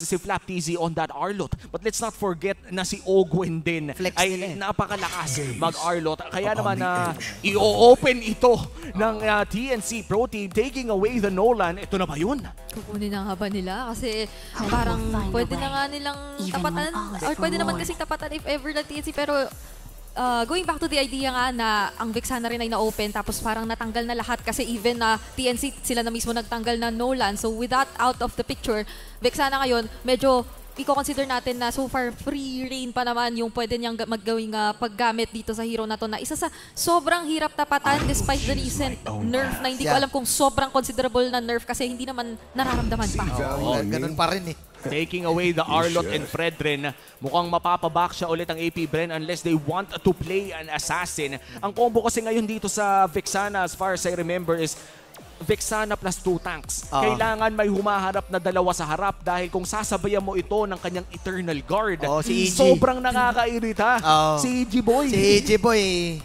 si Flap TZ on that Arlot. But let's not forget na si Ogwen din Flex ay napakalakas mag-Arlot. Kaya naman na i-open ito ng TNC Pro Team, taking away the Nolan. Ito na ba yun? Kukunin na nga ba nila? Kasi parang pwede na nga nilang tapatan, or pwede naman kasing tapatan if ever ng TNC, pero going back to the idea nga na ang Vexana rin ay na-open tapos parang natanggal na lahat kasi even na TNC sila na mismo nagtanggal na Nolan. So with that out of the picture, Vexana ngayon medyo i-consider natin na so far free reign pa naman yung pwede niyang maggawing paggamit dito sa hero na to, na isa sa sobrang hirap tapatan despite the recent nerf na hindi ko alam kung sobrang considerable na nerf kasi hindi naman nararamdaman pa. Ganun pa rin eh. Taking away the Arlot and Fredrin. Mukhang mapapaback siya ulit ang AP Bren unless they want to play an assassin. Ang combo kasi ngayon dito sa Vexana, as far as I remember, is Vexana plus 2 tanks. Kailangan may humaharap na dalawa sa harap dahil kung sasabayan mo ito ng kanyang Eternal Guard, si EG. sobrang nakakairita. Si EG Boy. Si EG Boy,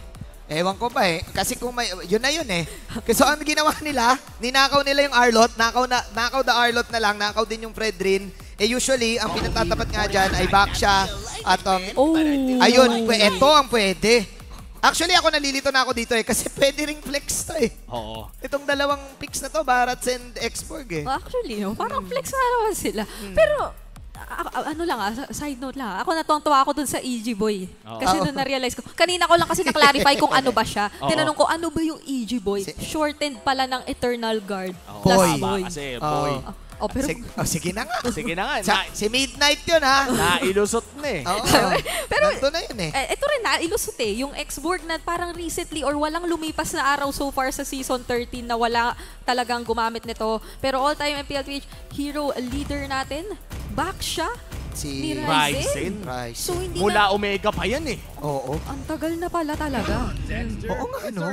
ewan ko pa eh. Kasi kung may, yun na yun eh. Kasi ang ginawa nila, ninakaw nila yung Arlot, nakaw the Arlot na lang, nakaw din yung Fredrin. Eh usually, ang pinatatapat nga dyan ay back siya at ayun, ito ang pwede. Actually, ako nalilito na ako dito eh kasi pwede ring flex to eh. Oo. Itong dalawang picks na to, Barats and Xborg eh. Actually, parang flex na naman sila. Pero ano lang side note lang. Ako natuwang-tuwa ako dun sa EG Boy. Kasi doon na-realize ko. Kanina ko lang kasi na-clarify kung ano ba siya. Tinanong ko, ano ba yung EG Boy? Shortened pala ng Eternal Guard. Boy. Kasi boy. Pero Sige na nga. Sige na nga. Si Midnight yun ha. Nailusot na eh. Pero nandun na yun eh. ito rin na, ilusot eh. Yung Xborg na parang recently or walang lumipas na araw so far sa Season 13 na wala talagang gumamit nito. Pero all-time MPL Twitch hero leader natin, back siya. Si Ryzen. So hindi Mula na, Omega pa yan eh. Oo. ang tagal na pala talaga. Oo nga no.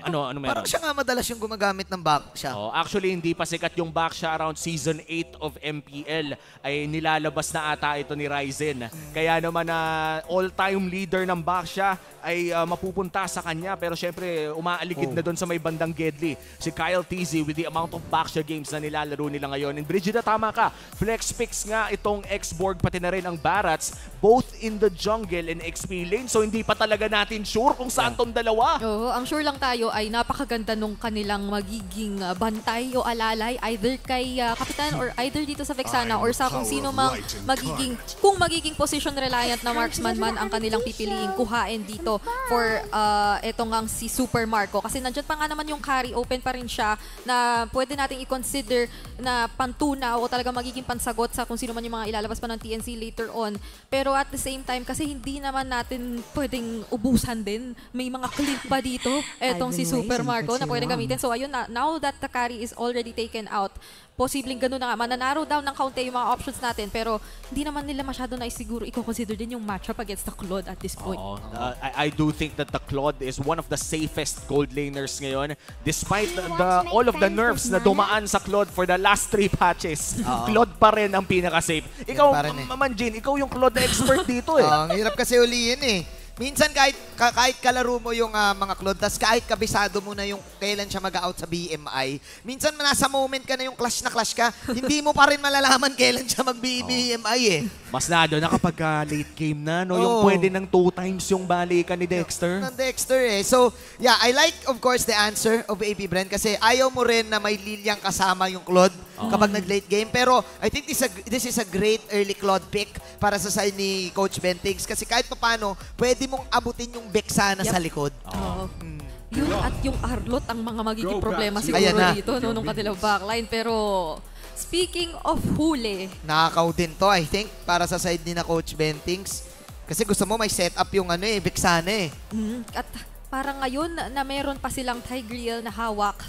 Ano meron? Parang siya nga madalas yung gumagamit ng back siya. Actually, hindi pa sikat yung back siya around Season 8 of MPL. Ay nilalabas na ata ito ni Ryzen. Kaya naman na all-time leader ng back siya ay mapupunta sa kanya. Pero syempre, umaaligid na doon sa may bandang Gedli. Si Kyle TZ with the amount of back siya games na nilalaro nila ngayon. And Brigida, tama ka. Flex picks nga itong Xborg pati na rin ang Barats both in the jungle and XP lane. So hindi pa talaga natin sure kung saan tong dalawa. Oo, ang sure lang tayo ay napakaganda nung kanilang magiging bantay o alalay either kay Kapitan or either dito sa Vexana or sa kung sino mang magiging position reliant na marksman man ang kanilang pipiliing kuhain dito for etong ang si Super Marco. Kasi nandiyan pa nga naman yung carry, open pa rin siya na pwede nating i-consider na pantunaw o talaga magiging pansagot sa kung sino man yung mga ilalabas pa ng TNC later on. Pero at the same time, kasi hindi naman natin pwedeng ubusan din. May mga clip pa dito. Etong si Super Marco na pwedeng gamitin. So ayun na, now that the carry is already taken out, posibleng ganun na nga. Mananarrow down ng kaunti yung mga options natin. Pero hindi naman nila masyado na siguro i-consider din yung matchup against the Claude at this point. I do think that the Claude is one of the safest gold laners ngayon. Despite all of the nerfs na dumaan sa Claude for the last 3 patches. Claude pa rin ang pinaka-safe. Ikaw, Manjin, ikaw yung Claude expert dito eh. Ang hirap kasi ulihin eh. Minsan kahit kalaro mo yung mga Claude, tas kahit kabisado mo na yung kailan siya mag-out sa BMI, minsan nasa moment ka na yung clash na clash ka, hindi mo pa rin malalaman kailan siya mag-BMI eh. Mas nado na kapag late game na, no? Yung pwede ng 2 times yung balikan ni Dexter. Ng Dexter eh. So, yeah, I like of course the answer of AP Bren kasi ayaw mo rin na may Liliang kasama yung Claude kapag nag-late game. Pero I think this is a great early Claude pick para sa side ni Coach Bentix kasi kahit paano, pwede mong abutin yung Vexana sa likod. Yun at yung Arlot ang mga magiging problema siguro dito nung kanilang backline. Pero speaking of huli, nakakaw din to I think para sa side ni na Coach Bentix. Kasi gusto mo may setup yung Vexana eh. At parang ngayon na meron pa silang Tigreal na hawak,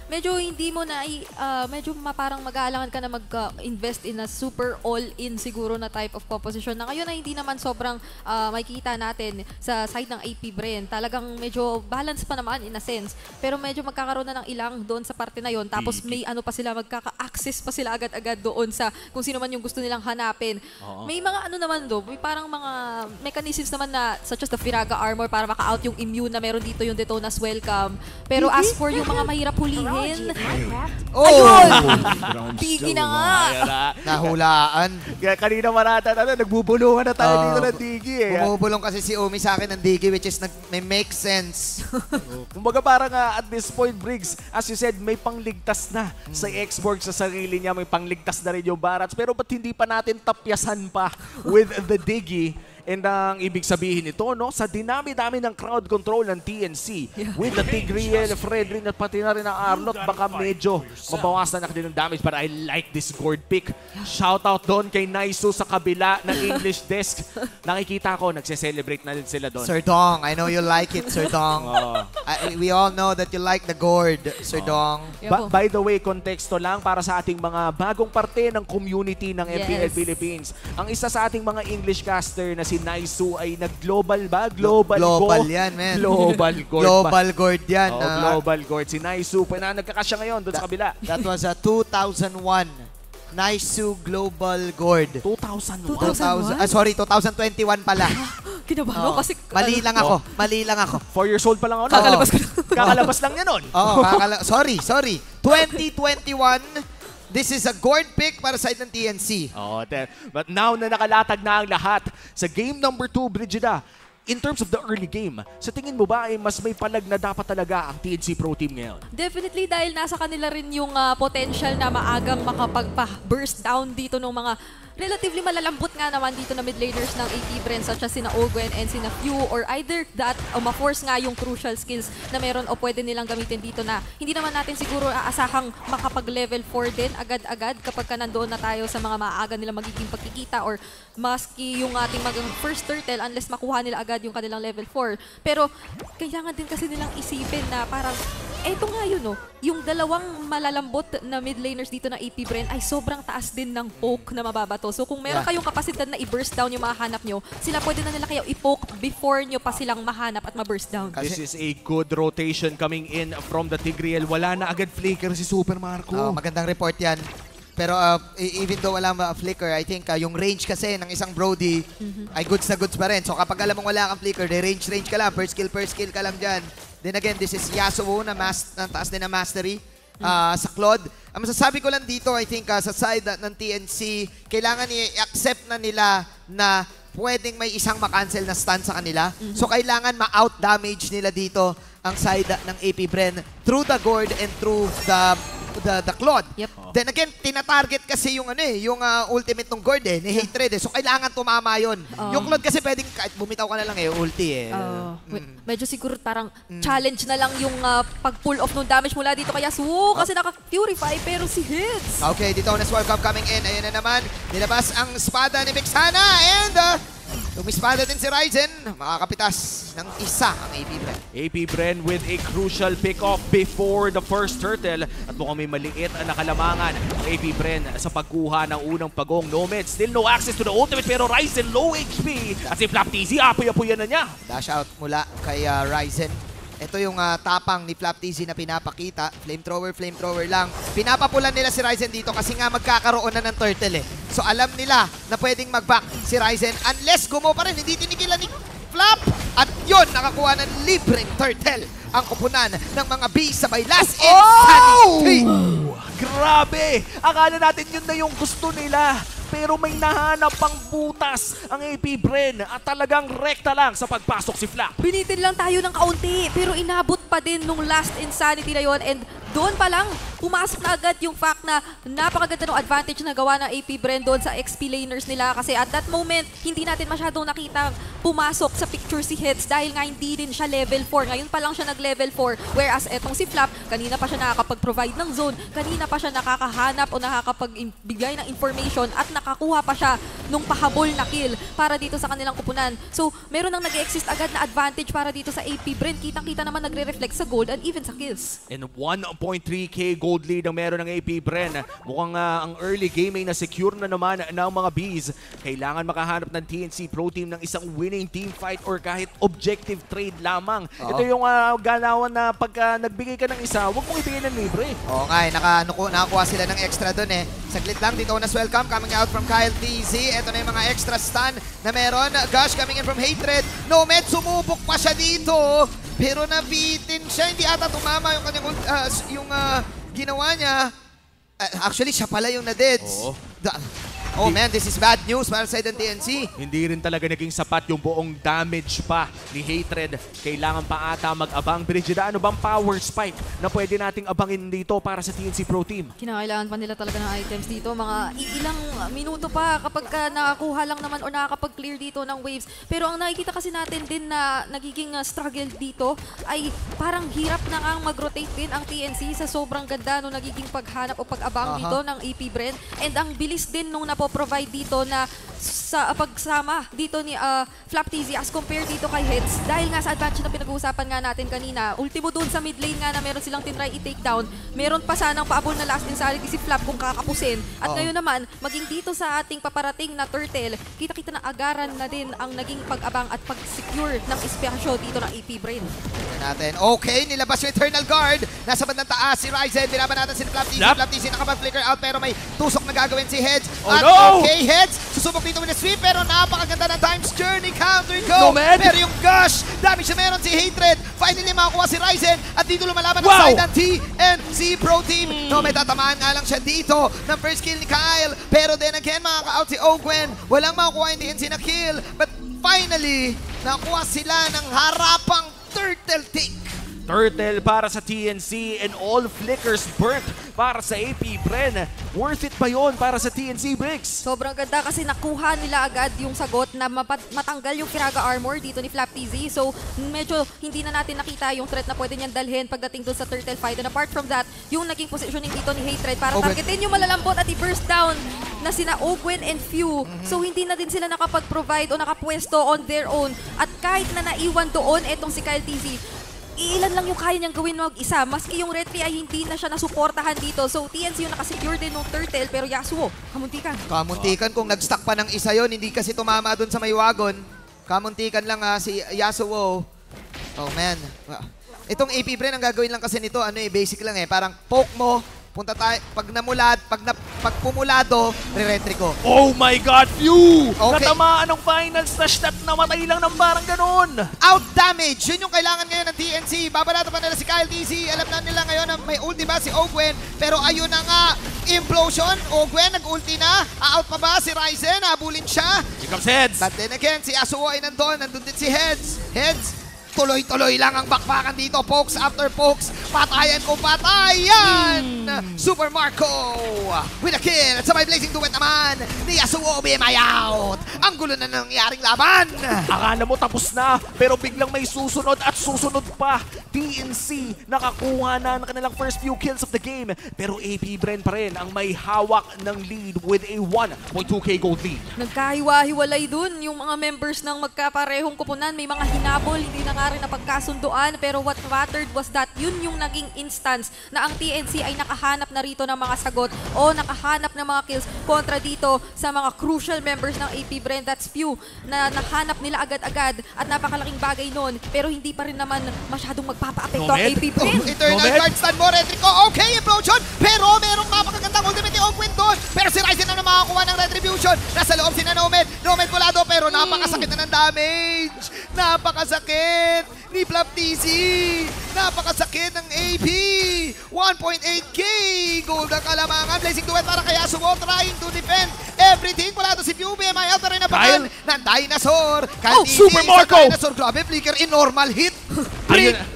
medyo hindi mo na medyo parang mag-aalangan ka na mag-invest in a super all-in siguro na type of composition na ngayon ay hindi naman sobrang makikita natin sa side ng AP Bren. Talagang medyo balance pa naman in a sense. Pero medyo magkakaroon na ng ilang doon sa parte na yon. Tapos may pa sila, magkaka-access pa sila agad-agad doon sa kung sino man yung gusto nilang hanapin. May mga naman doon, may parang mga mechanisms naman na such as the Firaga armor para maka-out yung immune na meron dito yung Detona's Welcome. Pero as for yung mga mahirap hulihin, rin. Oh! Ayun! Pigi na nga. Ayan na. Nahulaan. Kaya kanina marata na, nagbubulungan na tayo dito ng Digi eh. Bumubulong kasi si Umi sa akin ng Digi, which is may make sense. Kumbaga parang at this point, Briggs, as you said, may pangligtas na sa Xborg sa sarili niya, may pangligtas na rin yung Barats. Pero ba't hindi pa natin tapyasan pa with the Digi? And ang ibig sabihin nito, no, sa dinami-dami ng crowd control ng TNC, with the Tigreal, Fredrin at pati na rin ang Arlot, baka medyo mabawasan na din ng damage. But I like this gourd pick. Shout out doon kay Naisu sa kabila ng English desk. Nakikita ko, nagse-celebrate na din sila doon. Sir Dong, I know you like it, Sir Dong. We all know that you like the gourd, Sir Dong. By the way, konteksto lang para sa ating mga bagong parte ng community ng MPL Philippines. Ang isa sa ating mga English caster na si Naisu ay nag-global ba? Global yan, man. Global gourd Global gourd yan. global gourd. Si Naisu, nagkakasya ngayon doon sa kabila. That was a 2001 Naisu Global Gourd. 2001? Sorry, 2021 pala. Kinabahan kasi... Mali lang ako. 4 years old pa lang ako. Kakalabas ka na. Kakalabas lang yan nun. Sorry. 2021, this is a gourd pick para sa side ng TNC. But now na nakalatag na ang lahat sa game number 2, Brigida, in terms of the early game, sa tingin mo ba ay mas may palag na dapat talaga ang TNC Pro Team ngayon? Definitely dahil nasa kanila rin yung potential na maagang makapagpa-burst down dito ng mga relatively malalambot nga naman dito na mid laners ng AP Bren such as sina Ogwen and sina Few, or either that ma-force nga yung crucial skills na meron o pwede nilang gamitin dito na hindi naman natin siguro aasahang makapag-level 4 din agad-agad kapag ka nandoon na tayo sa mga maaga nila magiging pagkikita or maski yung ating first turtle unless makuha nila agad yung kanilang level 4. Pero kailangan din kasi nilang isipin na parang eto nga yun, no? Yung dalawang malalambot na mid laners dito na AP Bren ay sobrang taas din ng poke na mababato. So kung meron kayong kapasidad na i-burst down yung mahanap nyo, sila pwede na nila kayo i-poke before nyo pa silang mahanap at ma-burst down. This is a good rotation coming in from the Tigreal. Wala na agad flicker si Super Marco. Magandang report yan. Pero even though wala flicker, I think yung range kasi ng isang Brody ay goods na goods pa rin. So kapag alam mong wala kang flicker, range ka lang. First skill ka lang dyan. Then again, this is Yasuo na taas din na mastery sa Claude. Ang masasabi ko lang dito, I think sa side ng TNC, kailangan i-accept na nila na pwedeng may isang makancel na stun sa kanila. So kailangan ma-out damage nila dito ang side ng AP Bren through the gourd and through the Claude. Then again, tinatarget kasi yung ultimate ng gourd ni Hatred So kailangan tumama yun. Yung Claude kasi pwedeng kahit bumitaw ka na lang ulti Medyo siguro parang challenge na lang yung pag-pull off ng damage mula dito kaya Yasuo kasi naka-purify pero si Hits. Okay, dito na Welcome coming in. Ayun na naman, nilabas ang espada ni Vexana and tumispada din si Ryzen. Makakapitas ng isa ang AP Bren. AP Bren with a crucial pick-off before the first turtle. At mukhang may maliit ang nakalamangan ng AP Bren sa pagkuha ng unang pagong. Nomad, still no access to the ultimate pero Ryzen low HP. At si Flaptz, apoy-apoyan na niya. Dash out mula kay Ryzen. Ito yung tapang ni Flaptz na pinapakita. Flamethrower lang. Pinapapulan nila si Ryzen dito kasi nga magkakaroon na ng turtle So alam nila na pwedeng mag-back si Ryzen unless gumo pa rin. Hindi tinigilan ni Flap. At yun, nakakuha ng libreng turtle ang kupunan ng mga bees sabay last insanity. Grabe! Akala natin yun na yung gusto nila. Pero may nahanap pang butas ang AP Bren at talagang rekta lang sa pagpasok si Flap. Binitin lang tayo ng kaunti pero inabot pa din nung last insanity na yun and doon pa lang pumasok na agad yung fact na napakaganda ng advantage na gawa ng AP Bren doon sa XP laners nila kasi at that moment hindi natin masyadong nakita pumasok sa picture si Hits dahil nga hindi din siya level 4. Ngayon pa lang siya nag-level 4 whereas etong si Flap kanina pa siya nakakapag-provide ng zone, kanina pa siya nakakahanap o nakakapagbigay ng information at nakakuha pa siya nung pahabol na kill para dito sa kanilang kupunan. So, meron nang nag-exist agad na advantage para dito sa AP Bren. Kitang-kita naman nagre-reflect sa gold and even sa kills. And 1.3k gold lead ang meron ng AP Bren. Mukhang ang early game ay na-secure na naman ng mga bees. Kailangan makahanap ng TNC Pro Team ng isang winning team fight or kahit objective trade lamang. Ito yung ganawan na pagka nagbigay ka ng isa, huwag mong ibigay ng libre. Oo nga, nakakuha sila ng extra dun Saglit lang, dito na welcome coming out from Kyle TZ. Ito na yung mga extra stun na meron. Gush coming in from Hatred. Nomad, sumubok pa siya dito. Pero nabitin siya, hindi ata tumama yung kanyang ginawa niya. Actually, siya pala yung na-deads. Oo. Oh man, this is bad news para sa ng TNC. Hindi rin talaga naging sapat yung buong damage pa ni Hatred. Kailangan pa ata mag-abang. Brigida, ano bang power spike na pwede nating abangin dito para sa TNC Pro Team? Kinakailangan pa nila talaga ng items dito. Mga ilang minuto pa kapag nakakuha lang naman o nakakapag-clear dito ng waves. Pero ang nakikita kasi natin din na nagiging struggle dito ay parang hirap na ngang mag-rotate din ang TNC sa sobrang ganda nung nagiging paghanap o pag-abang dito ng AP Bren. And ang bilis din nung provide dito na sa pagsama dito ni Flap TZ as compared dito kay Heads. Dahil nga sa advantage na pinag-uusapan nga natin kanina, ultimo doon sa mid lane nga na meron silang tinry i-take down, meron pa sanang paabol na last din sa si Flap kung kakapusin. At ngayon naman, maging dito sa ating paparating na turtle, kita-kita na agaran na din ang naging pag-abang at pag-secure ng espasyo dito ng AP Brain. Natin. Okay, nilabas yung Eternal Guard. Nasa bandang taas si Ryzen. Binaban natin si Flap TZ. Flap TZ nakapag-flicker out pero may tusok na gagawin si Heads. At okay, Heads. Susubok dito with the sweep pero napakaganda ng Time's Journey counter go. Pero yung gush, damage na meron si Hatred. Finally makakuha si Ryzen at dito lumalaban ang side ng TNC Pro Team. No, may tatamaan nga lang siya dito ng first kill ni Kyle. Pero then again, makaka-out si Ogwen. Walang makakuha yung TNC na kill. But finally, nakuha sila ng harapang turtle tick. Turtle para sa TNC and all flickers burnt para sa AP Bren. Worth it ba yun para sa TNC, Briggs? Sobrang ganda kasi nakuha nila agad yung sagot na matanggal yung Kiraga armor dito ni Flap TZ. So medyo hindi na natin nakita yung threat na pwede niyan dalhin pagdating doon sa turtle fight. And apart from that, yung naging positioning dito ni Hatred para targetin yung malalambot at i-burst down na sina Ogwen and Few. So hindi na din sila nakapag-provide o nakapwesto on their own. At kahit na naiwan doon etong si Kyle TZ, ilan lang yung kaya niyang gawin mag-isa. Maski yung Red Tree ay hindi na siya nasuportahan dito. So TNC yung nakasecure din ng turtle pero Yasuo, kamuntikan. Kamuntikan kung nag-stack pa ng isa yon, hindi kasi tumama dun sa may wagon. Kamuntikan lang si Yasuo. Oh man. Itong AP Bren, ang gagawin lang kasi nito, basic lang parang poke mo, punta tayo, pag pumulado, re-retry ko. Oh my God, Few! Okay. Natamaan ng final slash that namatay lang ng parang ganon. Out damage, yun yung kailangan ngayon ng TNC. Babalata pa nila si Kyle TZ. Alam na nila ngayon na may ulti ba si Ogwen. Pero ayun na nga, implosion. Ogwen, nag-ulti na. Out pa ba si Ryzen? Habulin siya. Here comes Heads. But then again, si Yasuo ay nandun din si Heads. Heads, tuloy-tuloy lang ang bakbakan dito. Pokes after pokes. Patayan ko, patayan! Super Marco with a kill. At sabay blazing duet naman ni Yasuo BMI out. Ang gulo na nangyaring laban. Akala mo tapos na, pero biglang may susunod at susunod pa. TNC nakakuha na ng kanilang first few kills of the game. Pero AP Bren pa rin ang may hawak ng lead with a 1.2k gold lead. Nagkahiwa-hiwalay dun yung mga members ng magkaparehong kupunan. May mga hinabol, hindi na nga rin napagkasunduan. Pero what mattered was that yun yung naging instance na ang TNC ay nakahanap na rito ng mga sagot o nakahanap ng mga kills kontra dito sa mga crucial members ng AP Bren. That's few na nahanap nila agad-agad at napakalaking bagay nun. Pero hindi pa rin naman masyadong magpapa-apekto ang AP Bren. Eternal Guard stand mo, Retrico. Okay, implosion. Pero merong napakagandang ultimate ni Ogwen doon. Pero si Ryzen na makakuha ng Retribution. Nasa loob si Nomad. Nomad kulado pero napakasakit na ng damage. Napakasakit ni Flap TZ. Napakasakit ng AP. 1.8k gold ang kalamangan. Blazing duet para kay Yasuo trying to defend everything. Kulado si Pew. BMI out na rin napakan ng Dinosaur. Oh, Super Marco! Dinosaur, grabe. Flicker in normal hit.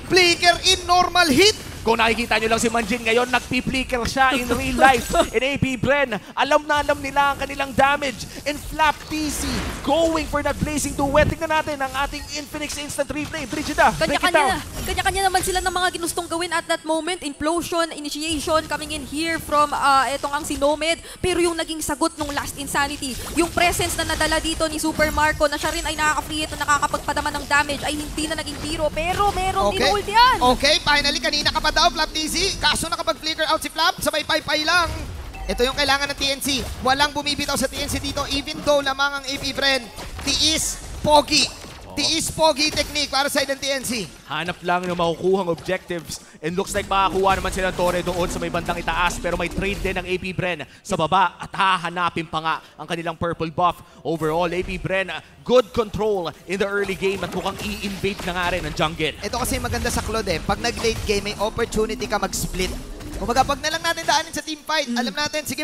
Flicker in normal hit. Kung nakikita nyo lang si Manjin ngayon, nagpi-flicker siya in real life. In AP Bren, alam na alam nila ang kanilang damage. And Flap TZ going for that blazing duet. Tingnan natin ang ating Infinix instant replay. Brigida, break it down. Kanya-kanya naman sila ng mga ginustong gawin at that moment. Implosion, initiation, coming in here from etong ang si Nomad. Pero yung naging sagot nung last insanity, yung presence na nadala dito ni Super Marco na siya rin ay nakaka-free at nakakapagpadama ng damage ay hindi na naging biro. Pero merong in-hold yan. Okay, finally, kanina ka pa daw, Flap TZ. Kaso nakapag-flicker out si Flap, sabay pay-pay lang. Ito yung kailangan ng TNC. Walang bumibitaw sa TNC dito, even though lamang ang AP Bren. Tiis, pogi. Tiis Pogi technique para sa ng TNC. Hanap lang ng makukuhang objectives. And looks like makakuha naman sila ng Torre doon sa may bandang itaas. Pero may trade din ng AP Bren sa baba at hahanapin pa nga ang kanilang purple buff. Overall, AP Bren, good control in the early game at mukhang i-invade na nga rin ang jungle. Ito kasi maganda sa Claude pag nag-late game, may opportunity ka mag-split. Kumbaga, pag na lang natin daanin sa team fight, alam natin, sige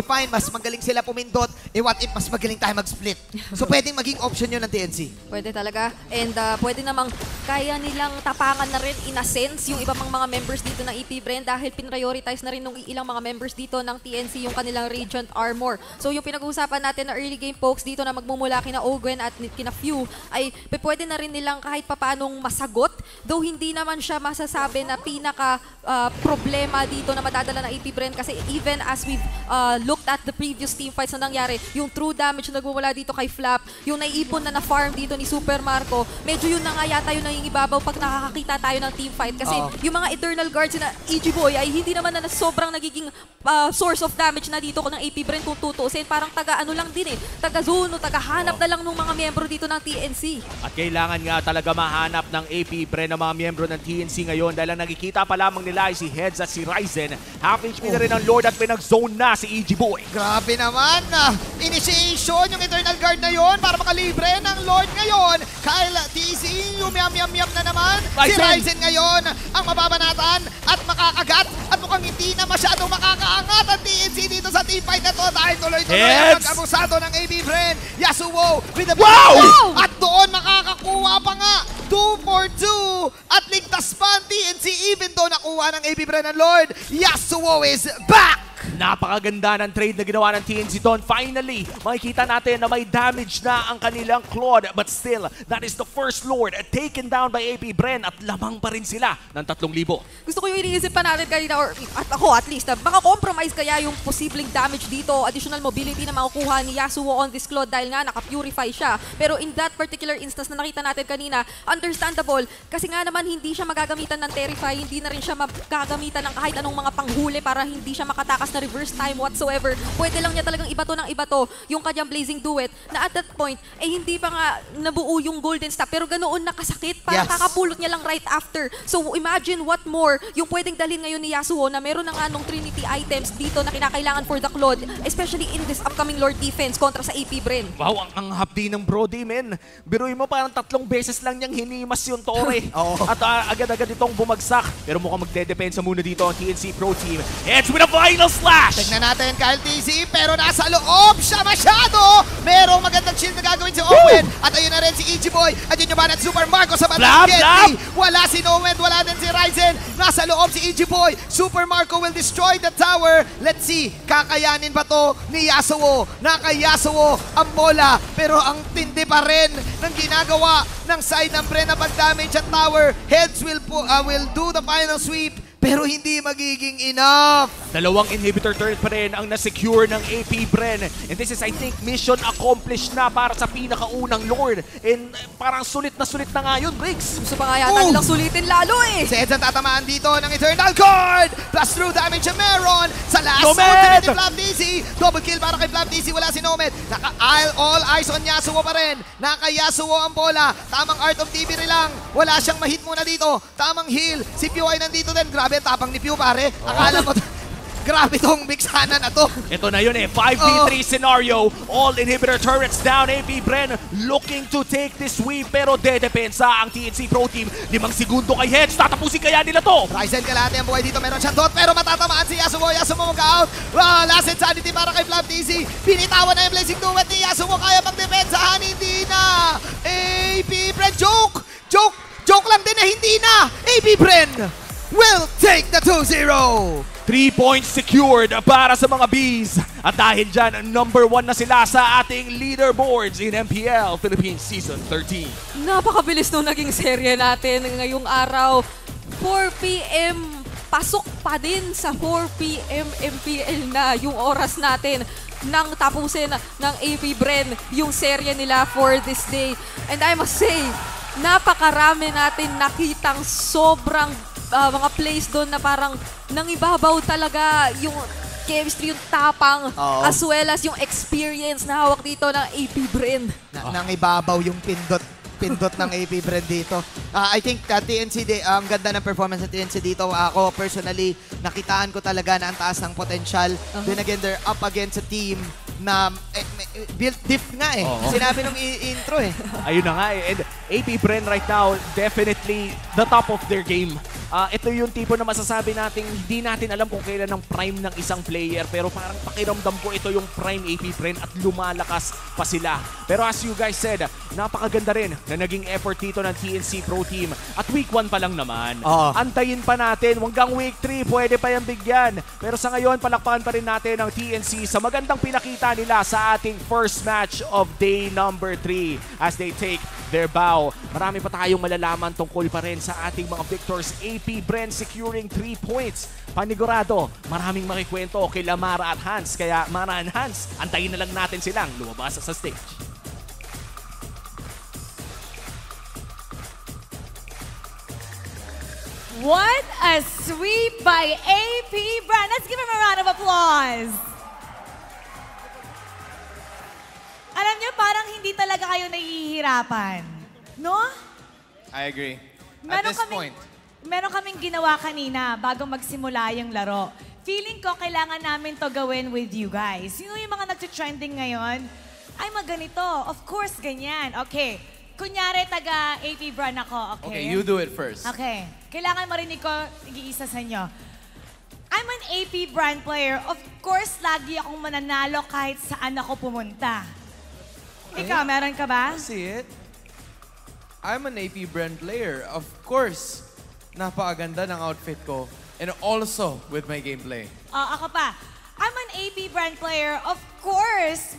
fine, mas magaling sila pumindot, what if mas magaling tayo mag-split? So, pwedeng maging option yun ng TNC. Pwede talaga. And pwede namang kaya nilang tapangan na rin in a sense yung iba pang mga members dito ng EP Bren dahil pinrioritize na rin ng ilang mga members dito ng TNC yung kanilang Radiant Armor. So yung pinag-uusapan natin na early game folks dito na magmumula kina Ogwen at kina Few ay pwede na rin nilang kahit papanong masagot. Though hindi naman siya masasabi na pinaka problema dito na madadala ng EP Bren kasi even as we've looked at the previous team fights na nangyari, yung true damage na nagmumula dito kay Flap, yung naiipon na na-farm dito ni Super Marco, medyo yun na nga yata yung nangingibabaw pag nakakakita tayo ng team fight. Kasi yung mga Eternal Guards na EG Boy ay hindi naman na sobrang nagiging source of damage na dito ko ng AP Bren kung tutuusin. Parang taga-ano lang din eh. Taga-zone o taga-hanap na lang ng mga miyembro dito ng TNC. At kailangan nga talaga mahanap ng AP Bren ng mga miyembro ng TNC ngayon dahil ang nakikita pa lamang nila ay si Heads at si Ryzen. Half HP na rin ang Lord at pinag-zone na si EG Boy. Grabe naman! Initiation yung Eternal Guard na yon para makalibre ng Lord ngayon. Kyle TC, yung yam na naman. Si Ryzen ngayon ang mababanatan at makakagat at mukhang hindi na masyadong makakaangat ang TNC dito sa team fight na to dahil tuloy-tuloy ang pag-abusado ng AP Bren. Yasuo with the at doon makakakuha pa nga 2 for 2 at ligtas pa ang TNC even though nakuha ng AP Bren ng Lord. Yasuo is back! Napakaganda ng trade na ginawa ng TNC doon. Finally, makikita natin na may damage na ang kanilang Claude. But still, that is the first Lord taken down by AP Bren at lamang pa rin sila ng 3,000. Gusto ko yung iniisip pa natin kanina, or at ako at least, na maka-compromise kaya yung posibleng damage dito, additional mobility na makukuha ni Yasuo on this Claude dahil nga naka-purify siya. Pero in that particular instance na nakita natin kanina, understandable, kasi nga naman hindi siya magagamitan ng Terrify, hindi na rin siya magagamitan ng kahit anong mga panghuli para hindi siya makatakas na reverse time whatsoever. Pwede lang niya talagang ibato ng ibato yung kanyang Blazing Duet na at that point, hindi pa nga nabuo yung Golden Staff pero ganoon nakasakit para kakapulot niya lang right after. So imagine what more yung pwedeng dalhin ngayon ni Yasuo na meron ng anong Trinity items dito na kinakailangan for the Claude, especially in this upcoming Lord defense kontra sa AP Bren. Wow, ang hapdi ng Brody, men. Biruin mo parang 3 beses lang niyang hinimas yung Torre. At agad-agad itong bumagsak. Pero mukhang magdedepensa muna dito ang TNC Pro Team. Heads with a final slash! Tignan natin Kyle TC pero nasa loob siya masyado! Merong magandang shield na gagawin si Owen. At ayun na rin si EG Boy. At yun yung banat Super Marco sa bandang Getty. Wala si Nomad, wala din si Ryzen. Nasa loob si EG Boy. Super Marco will destroy the tower. Let's see, kakayanin ba to ni Yasuo? Naka-Yasuo ang bola. Pero ang tindi pa rin ng ginagawa ng side ng Bren na pag-damage at tower. Heads will do the final sweep. Pero hindi magiging enough. 2 inhibitor turret pa rin ang na-secure ng AP Bren. And this is, I think, mission accomplished na para sa pinakaunang Lord. And parang sulit na nga yun, Briggs. Gusto pa nga yata nilang sulitin lalo eh. Si Eds ang tatamaan dito ng Eternal Guard. Plus true damage ang meron. Sa last ultimate ni Flap DC. Double kill para kay Flap DC. Wala si Nomad. All eyes on Yasuo pa rin. Naka-Yasuo ang bola. Tamang Art of TV lang. Wala siyang ma-hit muna dito. Tamang heal. Si Pew ay nandito din. Grabe, tapang ni Pew pare. Akala mo, grabe tong bigsana na to. Ito na yun eh, 5v3 scenario. All inhibitor turrets down. AP Bren looking to take this sweep pero dedepensa ang TNC Pro Team. 5 segundo kay Heads. Tatapusin kaya nila to. Ryzen kalahati ang buhay dito. Meron siyang dot pero matatamaan si Yasuo. Yasuo mag-out. Last insanity para kay Flap DC. Binitawan na yung Blazing Duet ni Yasuo. Kaya magdepensahan. Hindi na. AP Bren. Joke lang din na hindi na. AP Bren will take the 2-0. 3 points secured para sa mga Bees. At dahil dyan, number 1 na sila sa ating leaderboards in MPL Philippines Season 13. Napakabilis nung naging serye natin ngayong araw. 4 p.m. Pasok pa din sa 4 p.m. MPL na yung oras natin nang tapusin ng AP Bren yung serye nila for this day. And I must say, napakarami natin nakitang sobrang mga plays doon na parang nangibabaw talaga yung chemistry, yung tapang, as well as yung experience na hawak dito ng AP Bren. Nangibabaw yung pindot pindot ng AP brand dito. I think ang ganda ng performance ng TNC dito. Ako personally, nakitaan ko talaga na ang taas ng potential. Then again, they're up against a team na built diff nga eh. Sinabi nung intro eh. Ayun na nga eh. And AP Bren right now, definitely the top of their game. Ito yung tipo na masasabi natin, hindi natin alam kung kailan ang prime ng isang player, pero parang pakiramdam ko ito yung prime AP Bren at lumalakas pa sila. Pero as you guys said, napakaganda rin na naging effort dito ng TNC Pro Team. At week 1 pa lang naman. Antayin pa natin, hanggang week 3, pwede pa yung bigyan. Pero sa ngayon, palakpakan pa rin natin ang TNC sa magandang pinakita nila sa ating first match of day number 3 as they take their bow. Marami pa tayong malalaman tungkol pa rin sa ating mga victors. AP Bren securing 3 points. Panigurado, maraming makikwento kay Lamara at Hans. Kaya Mara and Hans, antayin na lang natin silang lumabas sa stage. What a sweep by AP Bren. Let's give him a round of applause. Alam niyo, parang hindi talaga kayo nahihirapan. No? I agree. Meron At this point. Meron kaming ginawa kanina bago magsimula yung laro. Feeling ko kailangan namin to gawin with you guys. Sino yung mga nag-trending ngayon? Ay, maganito. Of course, ganyan. Okay. Kunyari, taga AP Bren ako. Okay? Okay, you do it first. Okay. Kailangan marinig ko tig-iisa sa inyo. I'm an AP Bren player. Of course, lagi akong mananalo kahit saan ako pumunta. Ikaw, meron ka ba? I see it. I'm an AP Bren player. Of course, napakaganda ng outfit ko. And also with my gameplay. Ako pa. I'm an AP Bren player. Of course,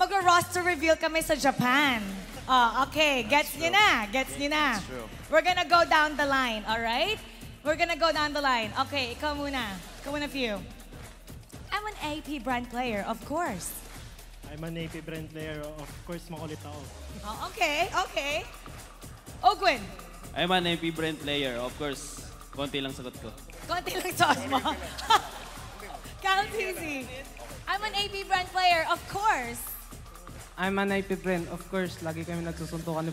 mag-roster reveal kami sa Japan. Okay. Gets nyo na. Gets nyo na. That's true. We're gonna go down the line, alright? We're gonna go down the line. Okay, ikaw muna. Ikaw muna, few. I'm an AP Bren player, of course. I'm an AP Bren player. Of course, makulit ako. Okay, okay. Ogwin, I'm an AP Brent player. Of course, konti lang sagot ko. konti lang sauce mo. Count easy. I'm an AP Bren player, of course. I'm an IP Bren. Of course, lagi kami nagsusuntukan ni